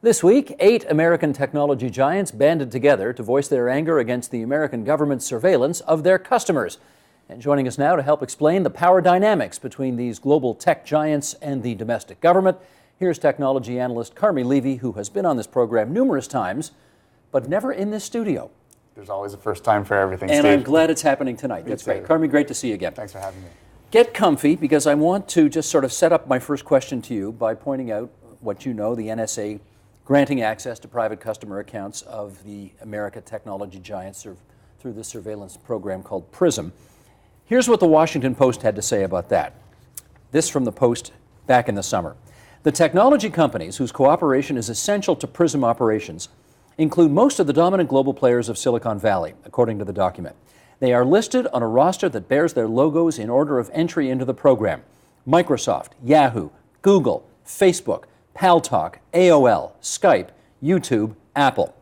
This week, 8 American technology giants banded together to voice their anger against the American government's surveillance of their customers. And joining us now to help explain the power dynamics between these global tech giants and the domestic government, here's technology analyst Carmi Levy, who has been on this program numerous times, but never in this studio. There's always a first time for everything, and Steve. I'm glad it's happening tonight. That's great. Carmi, great to see you again. Thanks for having me. Get comfy, because I want to just sort of set up my first question to you by pointing out what you know, the NSA granting access to private customer accounts of the American technology giants through this surveillance program called Prism. Here's what the Washington Post had to say about that. This from the Post back in the summer. The technology companies whose cooperation is essential to Prism operations include most of the dominant global players of Silicon Valley, according to the document. They are listed on a roster that bears their logos in order of entry into the program: Microsoft, Yahoo, Google, Facebook, Paltalk, AOL, Skype, YouTube, Apple.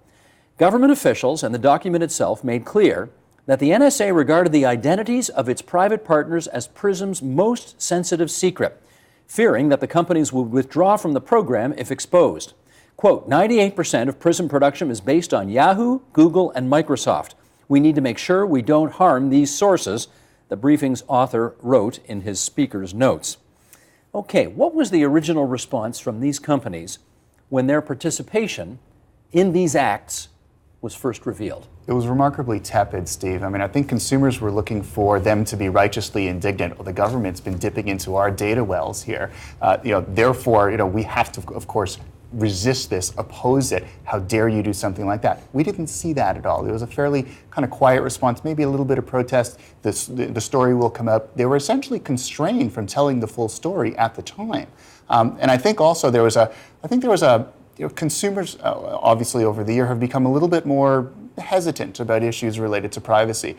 Government officials and the document itself made clear that the NSA regarded the identities of its private partners as Prism's most sensitive secret, fearing that the companies would withdraw from the program if exposed. Quote, 98% of Prism production is based on Yahoo, Google, and Microsoft. We need to make sure we don't harm these sources, the briefing's author wrote in his speaker's notes. Okay, what was the original response from these companies when their participation in these acts was first revealed? It was remarkably tepid, Steve. I mean, I think consumers were looking for them to be righteously indignant. Well, the government's been dipping into our data wells here. Therefore, we have to, of course, resist this, oppose it. How dare you do something like that? We didn't see that at all. It was a fairly kind of quiet response, maybe a little bit of protest. The story will come up. They were essentially constrained from telling the full story at the time. And I think also there was consumers obviously over the year have become a little bit more hesitant about issues related to privacy.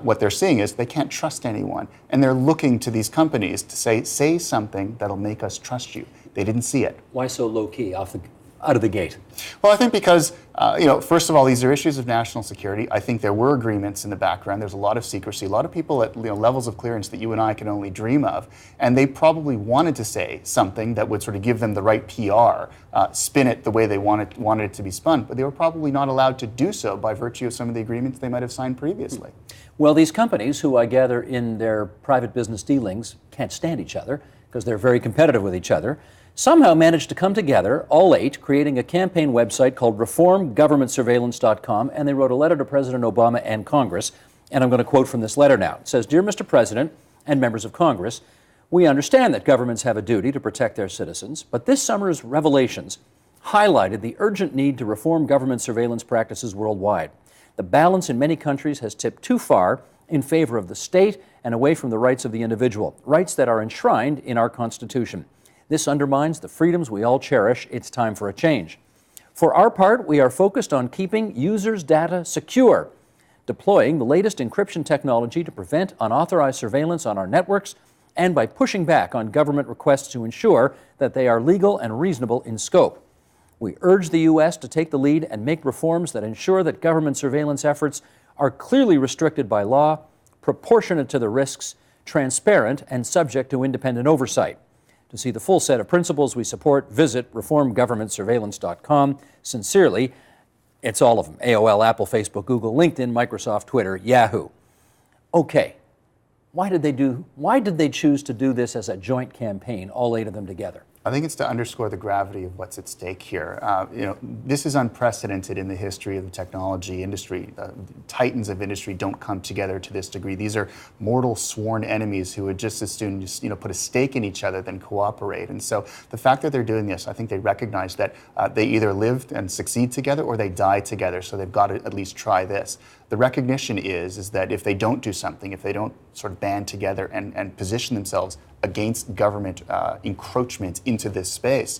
What they're seeing is they can't trust anyone, and they're looking to these companies to say something that'll make us trust you. They didn't see it. Why so low-key out of the gate? Well, I think because, first of all, these are issues of national security. I think there were agreements in the background. There's a lot of secrecy, a lot of people at levels of clearance that you and I can only dream of. And they probably wanted to say something that would sort of give them the right PR, spin it the way they wanted it to be spun. But they were probably not allowed to do so by virtue of some of the agreements they might have signed previously. Well, these companies, who I gather in their private business dealings can't stand each other because they're very competitive with each other, somehow managed to come together, all 8, creating a campaign website called reformgovernmentsurveillance.com, and they wrote a letter to President Obama and Congress, and I'm going to quote from this letter now. It says, "Dear Mr. President and members of Congress, we understand that governments have a duty to protect their citizens, but this summer's revelations highlighted the urgent need to reform government surveillance practices worldwide. The balance in many countries has tipped too far in favor of the state and away from the rights of the individual, rights that are enshrined in our Constitution. This undermines the freedoms we all cherish. It's time for a change. For our part, we are focused on keeping users' data secure, deploying the latest encryption technology to prevent unauthorized surveillance on our networks, and by pushing back on government requests to ensure that they are legal and reasonable in scope. We urge the U.S. to take the lead and make reforms that ensure that government surveillance efforts are clearly restricted by law, proportionate to the risks, transparent, and subject to independent oversight. To see the full set of principles we support, visit reformgovernmentsurveillance.com. Sincerely, it's all of them: AOL, Apple, Facebook, Google, LinkedIn, Microsoft, Twitter, Yahoo." Okay, why did they choose to do this as a joint campaign, all 8 of them together? I think it's to underscore the gravity of what's at stake here. This is unprecedented in the history of the technology industry. Titans of industry don't come together to this degree. These are mortal sworn enemies who would just as soon put a stake in each other than cooperate. And so the fact that they're doing this, I think they recognize that they either live and succeed together or they die together. So they've got to at least try this. The recognition is that if they don't do something, if they don't sort of band together and position themselves against government encroachment into this space,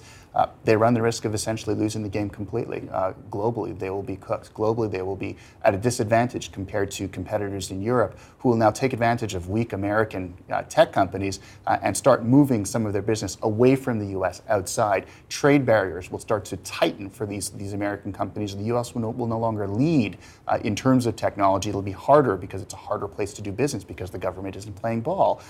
they run the risk of essentially losing the game completely. Globally, they will be cooked. Globally, they will be at a disadvantage compared to competitors in Europe who will now take advantage of weak American tech companies and start moving some of their business away from the U.S. outside. Trade barriers will start to tighten for these American companies. The U.S. will no longer lead in terms of technology. It'll be harder because it's a harder place to do business because the government isn't playing ball.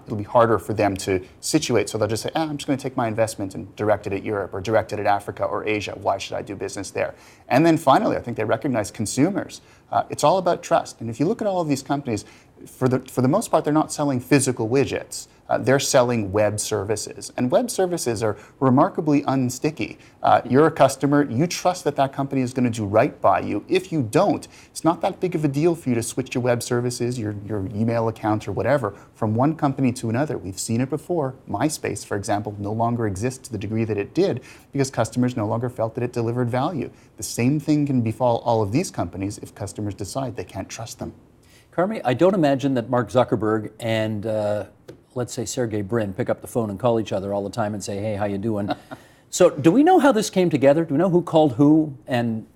It'll be harder for them to situate, so they'll just say, I'm just going to take my investment and direct it at at Europe or directed at Africa or Asia. Why should I do business there? And then finally, I think they recognize consumers. It's all about trust. And if you look at all of these companies, for the most part, they're not selling physical widgets. They're selling web services. And web services are remarkably unsticky. You're a customer, you trust that that company is going to do right by you. If you don't, it's not that big of a deal for you to switch your web services, your email account or whatever, from one company to another. We've seen it before. MySpace, for example, no longer exists to the degree that it did because customers no longer felt that it delivered value. The same thing can befall all of these companies if customers decide they can't trust them. Carmi, I don't imagine that Mark Zuckerberg and let's say Sergey Brin pick up the phone and call each other all the time and say, hey, how you doing? So do we know how this came together? Do we know who called who and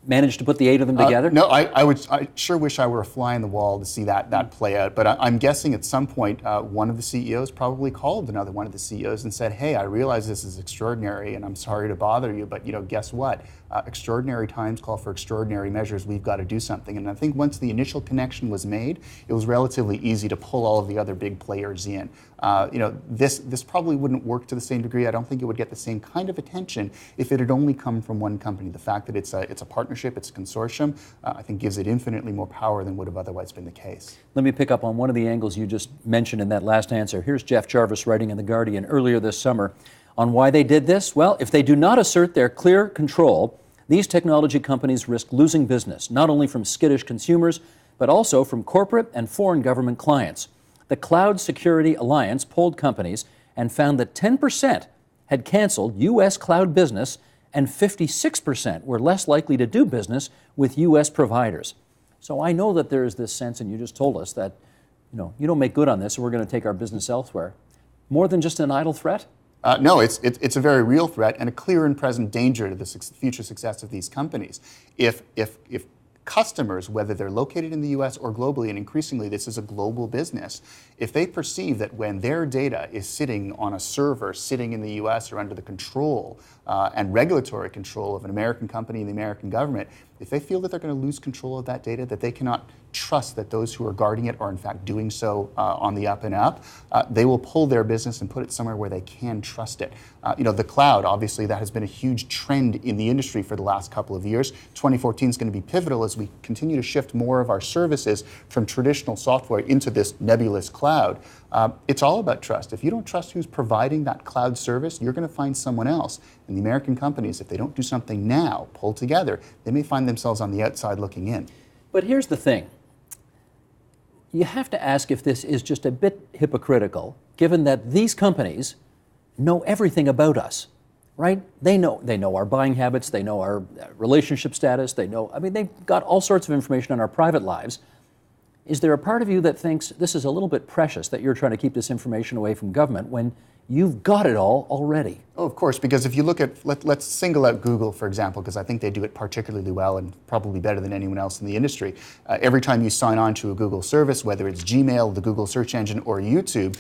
managed to put the 8 of them together? No, I sure wish I were a fly on the wall to see that play out. But I'm guessing at some point one of the CEOs probably called another one of the CEOs and said, hey, I realize this is extraordinary and I'm sorry to bother you, but guess what? Extraordinary times call for extraordinary measures. We've got to do something. And I think once the initial connection was made, it was relatively easy to pull all of the other big players in. This probably wouldn't work to the same degree. I don't think it would get the same kind of attention if it had only come from one company. The fact that it's a partnership, it's a consortium, I think gives it infinitely more power than would have otherwise been the case. Let me pick up on one of the angles you just mentioned in that last answer. Here's Jeff Jarvis writing in The Guardian earlier this summer on why they did this. Well, if they do not assert their clear control, these technology companies risk losing business, not only from skittish consumers, but also from corporate and foreign government clients. The Cloud Security Alliance polled companies and found that 10% had canceled U.S. cloud business and 56% were less likely to do business with U.S. providers. So I know that there is this sense, and you just told us, that you don't make good on this, so we're going to take our business elsewhere. More than just an idle threat? No, it's a very real threat and a clear and present danger to the future success of these companies. If customers, whether they're located in the US or globally, and increasingly this is a global business, if they perceive that when their data is sitting on a server sitting in the US or under the control and regulatory control of an American company and the American government, if they feel that they're going to lose control of that data, that they cannot trust that those who are guarding it are in fact doing so on the up and up, they will pull their business and put it somewhere where they can trust it. The cloud, obviously, that has been a huge trend in the industry for the last couple of years. 2014 is going to be pivotal as we continue to shift more of our services from traditional software into this nebulous cloud. It's all about trust. If you don't trust who's providing that cloud service, you're going to find someone else. And the American companies, if they don't do something now, pull together, they may find themselves on the outside looking in. But here's the thing. You have to ask if this is just a bit hypocritical, given that these companies know everything about us, right? They know our buying habits, they know our relationship status, they've got all sorts of information on our private lives. Is there a part of you that thinks this is a little bit precious, that you're trying to keep this information away from government when you've got it all already? Oh, of course, because if you look at, let's single out Google, for example, because I think they do it particularly well and probably better than anyone else in the industry. Every time you sign on to a Google service, whether it's Gmail, the Google search engine, or YouTube,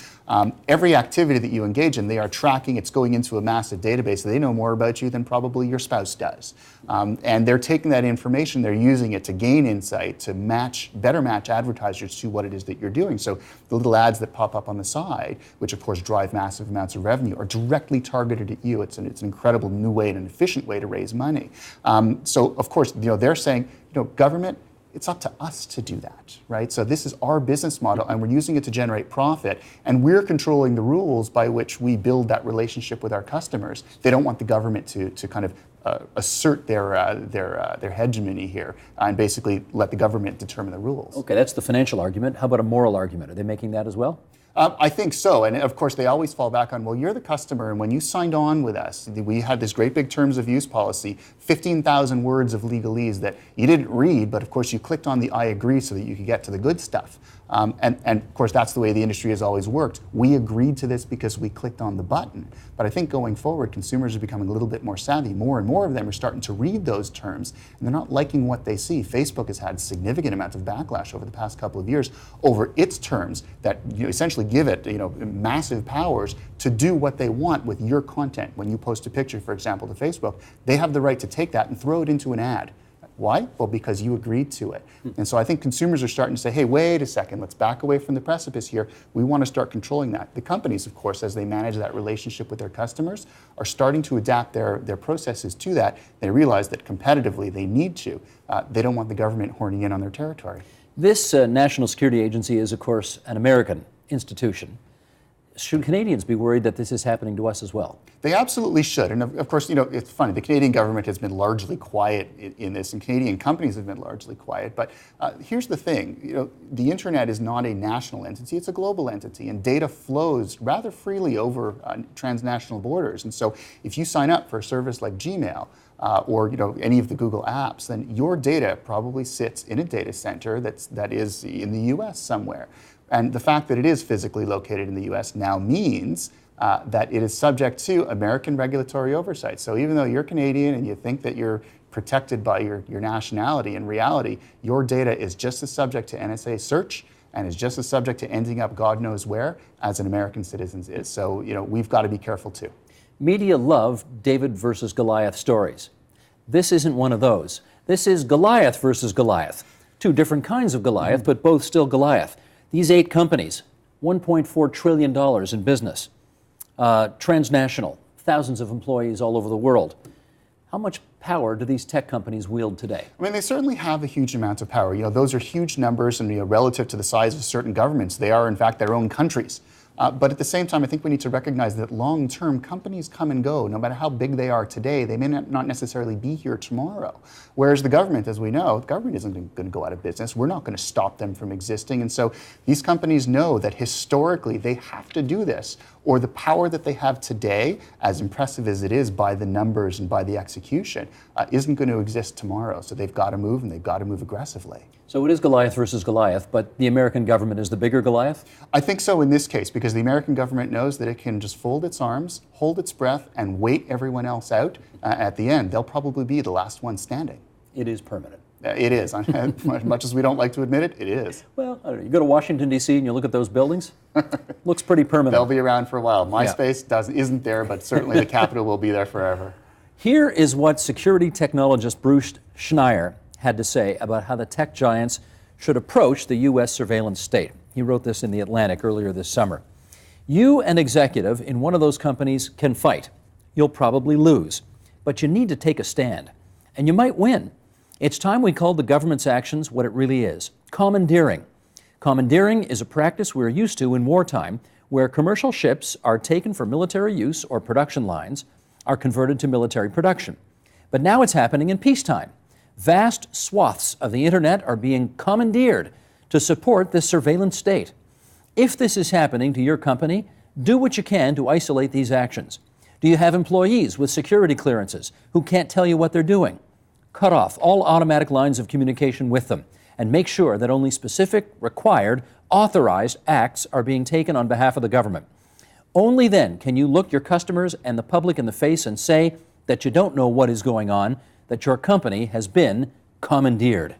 every activity that you engage in, they are tracking. It's going into a massive database. They know more about you than probably your spouse does. And they're taking that information, they're using it to gain insight, to better match advertisers to what it is that you're doing. So the little ads that pop up on the side, which of course drive massive amounts of revenue, are directly targeted at you. It's an incredible new way and an efficient way to raise money. So of course, they're saying, government, it's up to us to do that, right? So this is our business model, and we're using it to generate profit, and we're controlling the rules by which we build that relationship with our customers. They don't want the government to kind of assert their hegemony here and basically let the government determine the rules. Okay, that's the financial argument. How about a moral argument? Are they making that as well? I think so, and of course they always fall back on, well, you're the customer, and when you signed on with us, we had this great big terms of use policy, 15,000 words of legalese that you didn't read, but of course you clicked on the I agree so that you could get to the good stuff. And of course that's the way the industry has always worked. We agreed to this because we clicked on the button. But I think going forward, consumers are becoming a little bit more savvy. More and more of them are starting to read those terms, and they're not liking what they see. Facebook has had significant amounts of backlash over the past couple of years over its terms that essentially give it massive powers to do what they want with your content. When you post a picture, for example, to Facebook, they have the right to take that and throw it into an ad. Why? Well, because you agreed to it. And so I think consumers are starting to say, hey, wait a second, let's back away from the precipice here. We want to start controlling that. The companies, of course, as they manage that relationship with their customers, are starting to adapt their processes to that. They realize that competitively they need to. They don't want the government horning in on their territory. This National Security Agency is, of course, an American institution. Should Canadians be worried that this is happening to us as well? They absolutely should. And of course, it's funny, the Canadian government has been largely quiet in this, and Canadian companies have been largely quiet. But here's the thing, the internet is not a national entity, it's a global entity, and data flows rather freely over transnational borders. And so if you sign up for a service like Gmail, or any of the Google apps, then your data probably sits in a data center that is in the US somewhere. And the fact that it is physically located in the US now means that it is subject to American regulatory oversight. So even though you're Canadian and you think that you're protected by your nationality, in reality, your data is just as subject to NSA search and is just as subject to ending up God knows where as an American citizen's is. So we've got to be careful too. Media love David versus Goliath stories. This isn't one of those. This is Goliath versus Goliath. Two different kinds of Goliath, but both still Goliath. These 8 companies, $1.4 trillion in business, transnational, thousands of employees all over the world. How much power do these tech companies wield today? I mean, they certainly have a huge amount of power. Those are huge numbers, and relative to the size of certain governments, they are in fact their own countries. But at the same time, I think we need to recognize that long-term companies come and go. No matter how big they are today, they may not necessarily be here tomorrow. Whereas the government, as we know, the government isn't going to go out of business. We're not going to stop them from existing. And so these companies know that historically they have to do this, or the power that they have today, as impressive as it is by the numbers and by the execution, isn't going to exist tomorrow. So they've got to move, and they've got to move aggressively. So it is Goliath versus Goliath, but the American government is the bigger Goliath? I think so in this case, because the American government knows that it can just fold its arms, hold its breath, and wait everyone else out. At the end, they'll probably be the last one standing. It is permanent. It is. Much as we don't like to admit it, it is. Well, I don't know. You go to Washington, D.C., and you look at those buildings, looks pretty permanent. They'll be around for a while. MySpace isn't there, but certainly the Capitol will be there forever. Here is what security technologist Bruce Schneier had to say about how the tech giants should approach the U.S. surveillance state. He wrote this in The Atlantic earlier this summer. You, an executive in one of those companies, can fight. You'll probably lose, but you need to take a stand, and you might win. It's time we called the government's actions what it really is, commandeering. Commandeering is a practice we're used to in wartime, where commercial ships are taken for military use or production lines are converted to military production. But now it's happening in peacetime. Vast swaths of the internet are being commandeered to support this surveillance state. If this is happening to your company, do what you can to isolate these actions. Do you have employees with security clearances who can't tell you what they're doing? Cut off all automatic lines of communication with them and make sure that only specific, required, authorized acts are being taken on behalf of the government. Only then can you look your customers and the public in the face and say that you don't know what is going on, that your company has been commandeered.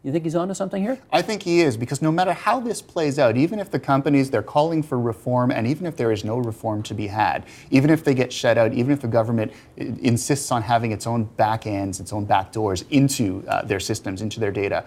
You think he's onto something here? I think he is, because no matter how this plays out, even if the companies, they're calling for reform, and even if there is no reform to be had, even if they get shut out, even if the government insists on having its own back ends, its own back doors into their systems, into their data,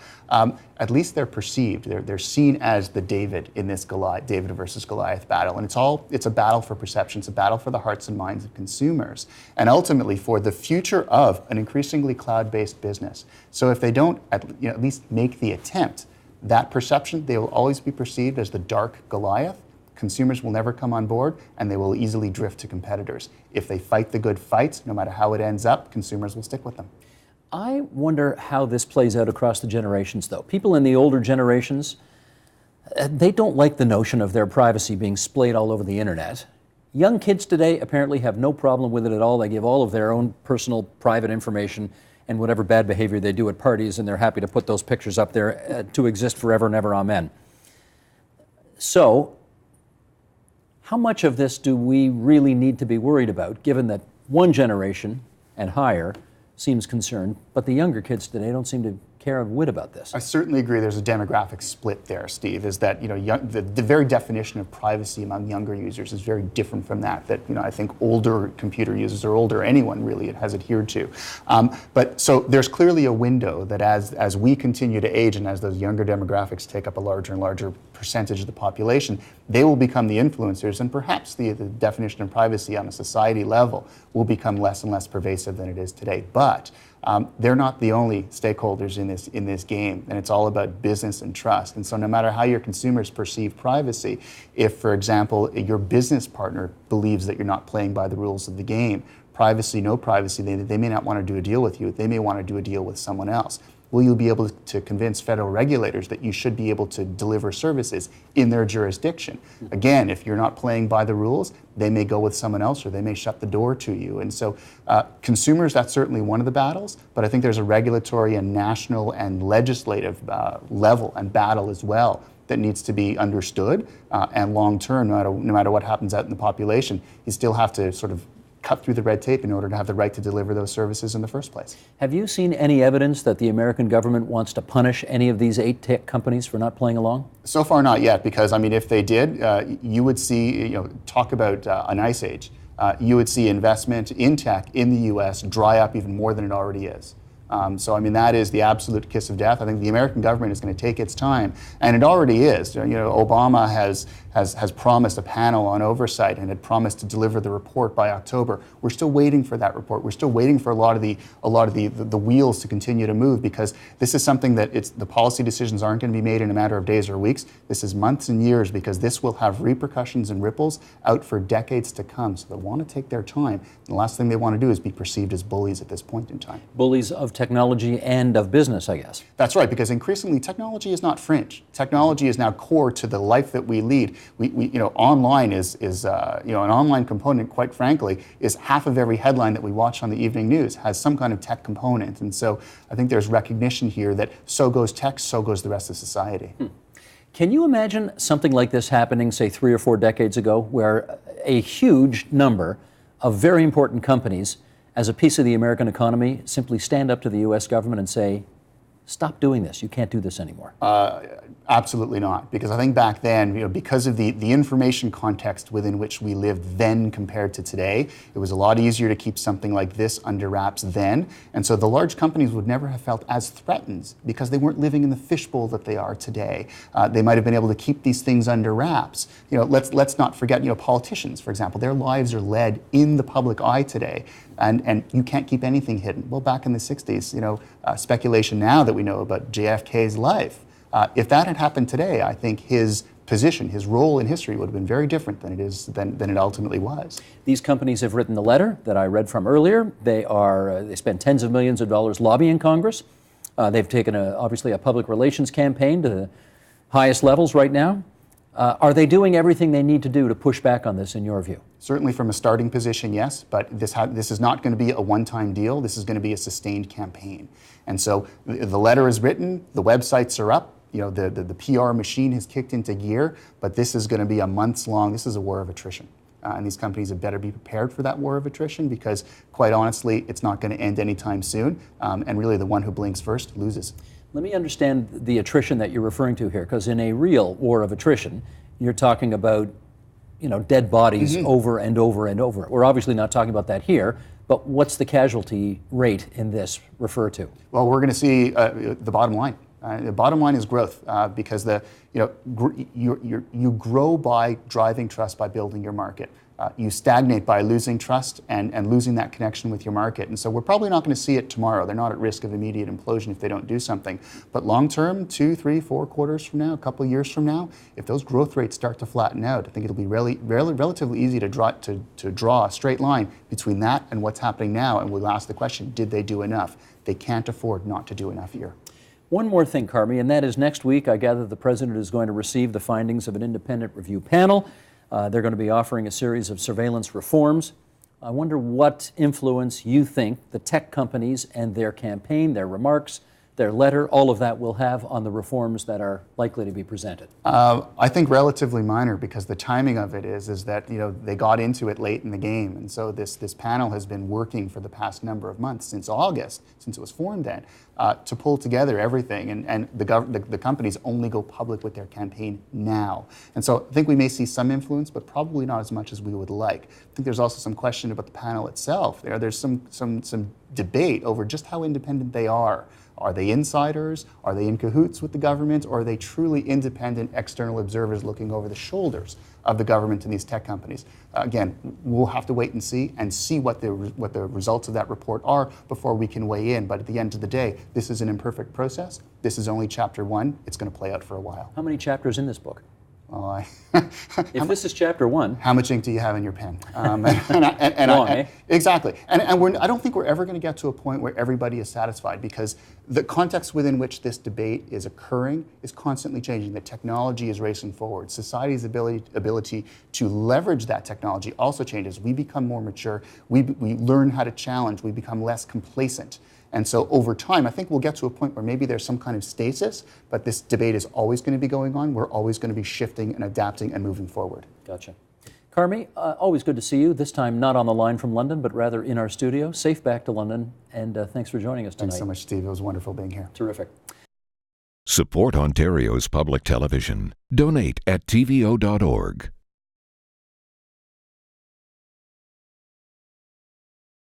at least they're perceived. They're seen as the David in this David versus Goliath battle. And it's a battle for perception. It's a battle for the hearts and minds of consumers, and ultimately for the future of an increasingly cloud-based business. So if they don't at least make the attempt, that perception, they will always be perceived as the dark Goliath. Consumers will never come on board, and they will easily drift to competitors. If they fight the good fight, no matter how it ends up, consumers will stick with them. I wonder how this plays out across the generations, though. People in the older generations, they don't like the notion of their privacy being splayed all over the internet. Young kids today apparently have no problem with it at all. They give all of their own personal private information and whatever bad behavior they do at parties, and they're happy to put those pictures up there to exist forever and ever, amen. So, how much of this do we really need to be worried about, given that one generation and higher seems concerned, but the younger kids today don't seem to care a whit about this. I certainly agree there's a demographic split there, Steve, is that, the very definition of privacy among younger users is very different from that I think older computer users or older anyone really has adhered to. But so there's clearly a window that as we continue to age and as those younger demographics take up a larger and larger percentage of the population, they will become the influencers, and perhaps the definition of privacy on a society level will become less and less pervasive than it is today. But they're not the only stakeholders in this game, and it's all about business and trust. And so no matter how your consumers perceive privacy, if, for example, your business partner believes that you're not playing by the rules of the game, privacy, no privacy, they may not want to do a deal with you. They may want to do a deal with someone else. Will you be able to convince federal regulators that you should be able to deliver services in their jurisdiction? Again, if you're not playing by the rules, they may go with someone else or they may shut the door to you. And so consumers, that's certainly one of the battles, but I think there's a regulatory and national and legislative level and battle as well that needs to be understood. And long term, no matter what happens out in the population, you still have to sort of cut through the red tape in order to have the right to deliver those services in the first place. Have you seen any evidence that the American government wants to punish any of these 8 tech companies for not playing along? So far, not yet, because if they did, you would see, talk about an ice age. You would see investment in tech in the U.S. dry up even more than it already is. So that is the absolute kiss of death. I think the American government is going to take its time, and it already is. Obama has promised a panel on oversight and had promised to deliver the report by October. We're still waiting for that report. We're still waiting for a lot of the wheels to continue to move, because this is something that the policy decisions aren't going to be made in a matter of days or weeks. This is months and years, because this will have repercussions and ripples out for decades to come. So they want to take their time. The last thing they want to do is be perceived as bullies at this point in time. Bullies of technology and of business, I guess. That's right, because increasingly technology is not fringe. Technology is now core to the life that we lead. Online is an online component, quite frankly, is half of every headline that we watch on the evening news has some kind of tech component. And so I think there's recognition here that so goes tech, so goes the rest of society. Can you imagine something like this happening, say, 3 or 4 decades ago, where a huge number of very important companies, as a piece of the American economy, simply stand up to the U.S. government and say, stop doing this, you can't do this anymore? Absolutely not, because I think back then, because of the information context within which we lived then compared to today, it was a lot easier to keep something like this under wraps then. And so the large companies would never have felt as threatened because they weren't living in the fishbowl that they are today. They might have been able to keep these things under wraps. Let's not forget, politicians, for example, their lives are led in the public eye today. And you can't keep anything hidden. Well, back in the 60s, speculation now that we know about JFK's life, if that had happened today, I think his position, his role in history would have been very different than it ultimately was. These companies have written the letter that I read from earlier. They spend tens of millions of dollars lobbying Congress. They've taken obviously a public relations campaign to the highest levels right now. Are they doing everything they need to do to push back on this, in your view? Certainly from a starting position, yes, but this is not going to be a one-time deal. This is going to be a sustained campaign. And so the letter is written, the websites are up, the PR machine has kicked into gear, but this is going to be a months-long, this is a war of attrition. And these companies had better be prepared for that war of attrition, because quite honestly, it's not going to end anytime soon. And really the one who blinks first loses. Let me understand the attrition that you're referring to here, because in a real war of attrition, you're talking about dead bodies over and over and over. We're obviously not talking about that here, but what's the casualty rate in this refer to? Well, we're going to see the bottom line. The bottom line is growth, because you grow by driving trust, by building your market. You stagnate by losing trust and losing that connection with your market. And so we're probably not going to see it tomorrow. They're not at risk of immediate implosion if they don't do something. But long term, 2, 3, 4 quarters from now, a couple of years from now, if those growth rates start to flatten out, I think it'll be relatively easy to draw a straight line between that and what's happening now. And we'll ask the question, did they do enough? They can't afford not to do enough here. One more thing, Carmi, and that is next week, I gather the President is going to receive the findings of an independent review panel. They're going to be offering a series of surveillance reforms. I wonder what influence you think the tech companies and their campaign, their remarks, their letter, all of that will have on the reforms that are likely to be presented? I think relatively minor, because the timing of it is that they got into it late in the game, and so this panel has been working for the past number of months, since August, since it was formed then, to pull together everything, and the companies only go public with their campaign now. And so I think we may see some influence, but probably not as much as we would like. I think there's also some question about the panel itself. There's some debate over just how independent they are. Are they insiders? Are they in cahoots with the government? Or are they truly independent external observers looking over the shoulders of the government and these tech companies? Again, we'll have to wait and see what the results of that report are before we can weigh in. But at the end of the day, this is an imperfect process. This is only chapter 1. It's going to play out for a while. How many chapters in this book? Oh, if this is chapter 1, how much ink do you have in your pen? Long, eh? Exactly. And I don't think we're ever going to get to a point where everybody is satisfied, because the context within which this debate is occurring is constantly changing. The technology is racing forward. Society's ability to leverage that technology also changes. We become more mature. We learn how to challenge. We become less complacent. And so over time, I think we'll get to a point where maybe there's some kind of stasis, but this debate is always going to be going on. We're always going to be shifting and adapting and moving forward. Gotcha. Carmi, always good to see you, this time not on the line from London, but rather in our studio. Safe back to London, and thanks for joining us tonight. Thanks so much, Steve. It was wonderful being here. Terrific. Support Ontario's public television. Donate at tvo.org.